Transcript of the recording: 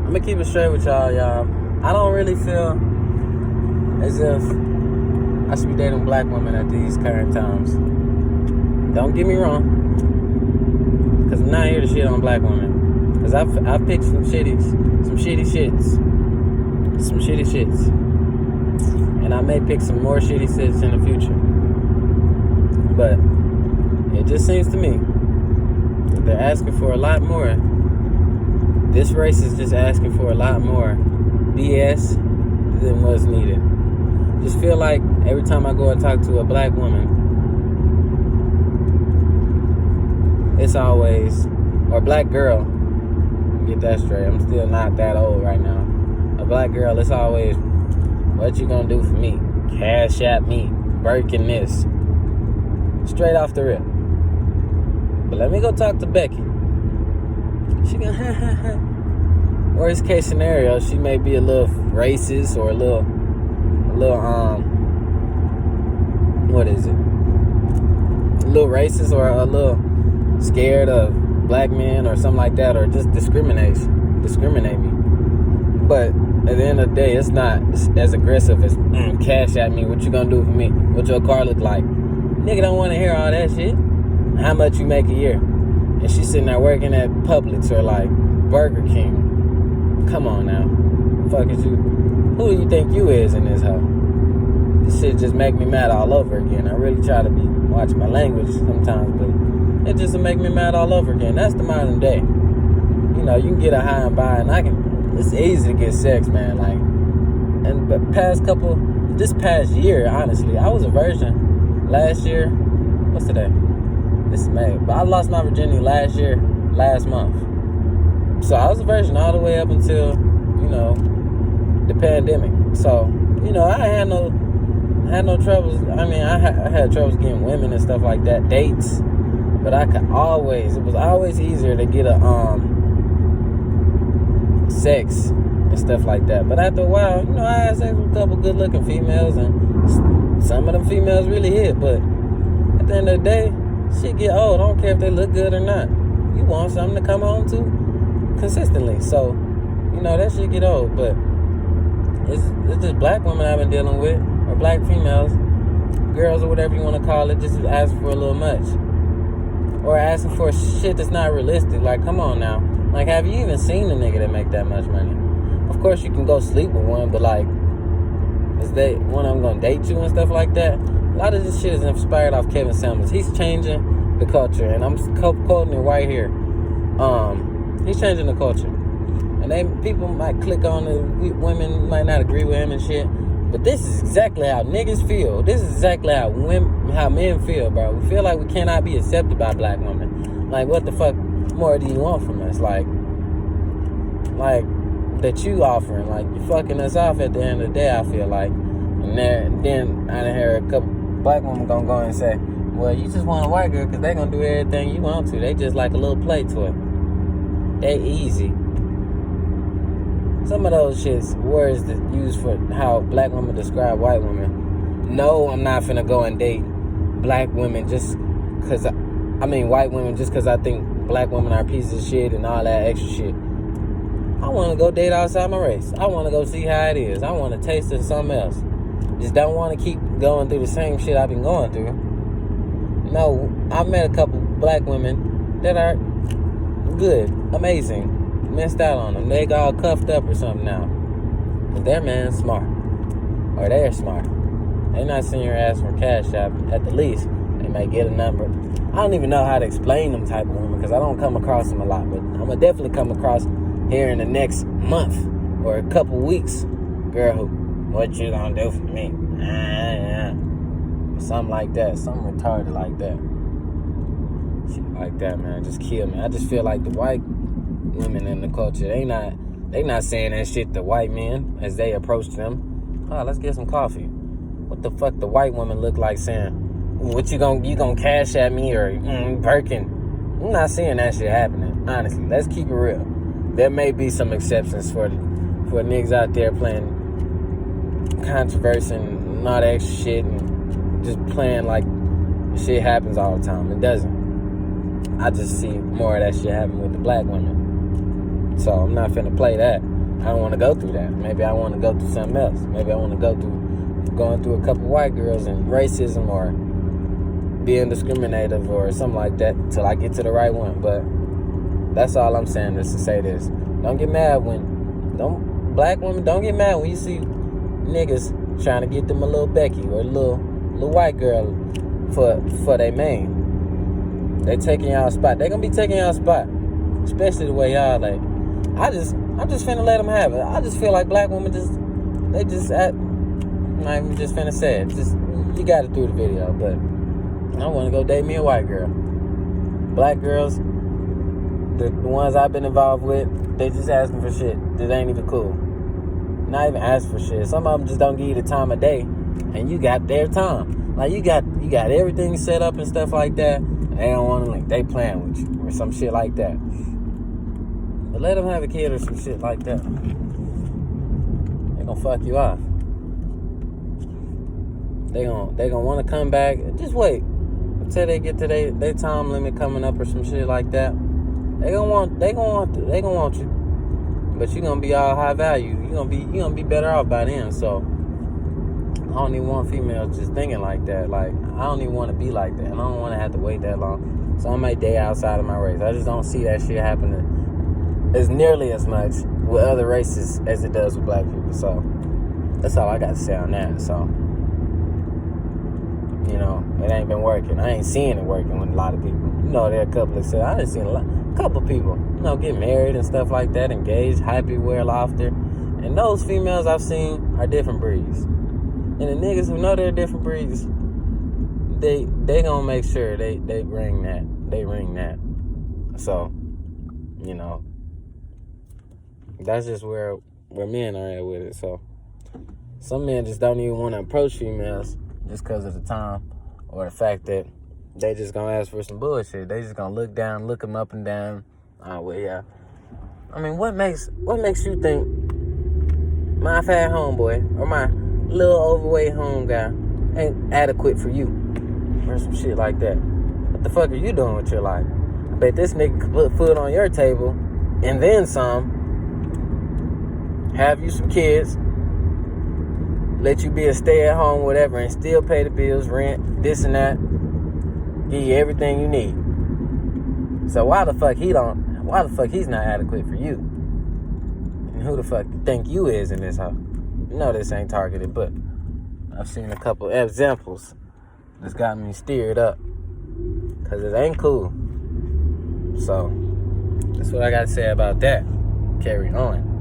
I'm gonna keep it straight with y'all. I don't really feel as if I should be dating black women at these current times. Don't get me wrong, because I'm not here to shit on black women. Because I've picked some shitty shits. And I may pick some more shitty shits in the future. But it just seems to me that they're asking for a lot more. This race is just asking for a lot more BS than what's needed. Just feel like every time I go and talk to a black woman, it's always, or black girl, get that straight, I'm still not that old right now. A black girl, it's always, what you gonna do for me? Cash at me, Birkin this. Straight off the rip. But let me go talk to Becky. She gonna worst case scenario, she may be a little racist or a little what is it? A little racist or a little scared of black men or something like that, or just discriminate me. But at the end of the day, it's not as aggressive as cash at me. What you gonna do for me? What your car look like? Nigga don't want to hear all that shit. How much you make a year? And she's sitting there working at Publix or like Burger King. Come on now. Fuck is you? Who do you think you is in this hoe? This shit just make me mad all over again. I really try to watch my language sometimes, but it just make me mad all over again. That's the modern day. You know, you can get a high and buy, and it's easy to get sex, man. Like, and this past year, honestly, I was a virgin last year. What's today? This is May. But I lost my virginity last month. So I was a virgin all the way up until, the pandemic. So, I had no troubles. I mean, I had troubles getting women and stuff like that, dates. But it was always easier to get a sex and stuff like that. But after a while, I had sex with a couple good looking females, and some of them females really hit. But at the end of the day, shit get old. I don't care if they look good or not. You want something to come home to consistently. So, that shit get old. But it's just black women I've been dealing with, or black females, girls or whatever you want to call it, just asking for a little much. Or asking for shit that's not realistic. Like, come on now. Like, have you even seen a nigga that make that much money? Of course, you can go sleep with one, but like, is one of them gonna date you and stuff like that? A lot of this shit is inspired off Kevin Samuels. He's changing the culture, and I'm quoting it right here. He's changing the culture, and people might click on it. Women might not agree with him and shit, but this is exactly how niggas feel. This is exactly how men feel, bro. We feel like we cannot be accepted by black women. Like, what the fuck more do you want from us? Like that you offering, like you fucking us off at the end of the day, I feel like. And then I done hear a couple black women gonna go and say, well, you just want a white girl because they gonna do everything you want to. They just like a little play toy. They easy. Some of those shits, words that used for how black women describe white women. No, I'm not finna go and date black women just because, white women just because I think black women are pieces of shit and all that extra shit. I want to go date outside my race. I want to go see how it is. I want to taste of something else. Just don't want to keep going through the same shit I've been going through. No, I've met a couple black women that are good, amazing. Missed out on them. They got all cuffed up or something now. But their man's smart. Or they're smart. They're not sending your ass for cash app. At the least, they may get a number. I don't even know how to explain them type of women because I don't come across them a lot. But I'm going to definitely come across here in the next month or a couple weeks. Girl who, what you gonna do for me? Something like that. Something retarded like that. Shit like that, man. Just kill me. I just feel like the white women in the culture, they not saying that shit to white men as they approach them. Oh, let's get some coffee. What the fuck the white woman look like saying, what you gonna cash at me or Birkin? I'm not seeing that shit happening, honestly. Let's keep it real. There may be some exceptions for niggas out there playing controversy and all that extra shit and just playing like shit happens all the time. It doesn't. I just see more of that shit happen with the black women. So I'm not finna play that. I don't want to go through that. Maybe I want to go through something else. Maybe I want to go through going through a couple white girls and racism or being discriminative or something like that till I get to the right one. But that's all I'm saying is to say this. Don't get mad black women, don't get mad when you see niggas trying to get them a little Becky or a little white girl for their main. They taking y'all spot. They gonna be taking y'all spot. Especially the way y'all like. I'm just finna let them have it. I just feel like black women I'm not even just finna say it. Just, you got it through the video, but I want to go date me a white girl. Black girls, the ones I've been involved with, they just asking for shit that ain't even cool. Not even asking for shit. Some of them just don't give you the time of day, and you got their time. Like you got everything set up and stuff like that. And they don't want to they playing with you or some shit like that. But let them have a kid or some shit like that. They gonna fuck you off. They gonna want to come back. Just wait until they get to their time limit coming up or some shit like that. They gonna want you. But you gonna be all high value. You gonna be better off by then. So I don't even want females just thinking like that. Like I don't even want to be like that. I don't want to have to wait that long. So I might date outside of my race. I just don't see that shit happening as nearly as much with other races as it does with black people. So that's all I got to say on that. So. You know, it ain't been working. I ain't seeing it working with a lot of people. You know, there are a couple that said, I done seen a couple people, you know, get married and stuff like that, engaged, happy, well after. And those females I've seen are different breeds. And the niggas who know they're different breeds, they gonna make sure they ring that. So, you know, that's just where men are at with it. So, some men just don't even want to approach females just because of the time or the fact that they just gonna ask for some bullshit. They just gonna look them up and down. Well, yeah. I mean, what makes you think my fat homeboy or my little overweight home guy ain't adequate for you or some shit like that? What the fuck are you doing with your life? I bet this nigga could put food on your table and then some, have you some kids, let you be a stay-at-home, whatever, and still pay the bills, rent, this and that, give you everything you need. So why the fuck he's not adequate for you? And who the fuck you think you is in this house? You know this ain't targeted, but I've seen a couple examples that's got me steered up. Because it ain't cool. So, that's what I got to say about that. Carry on.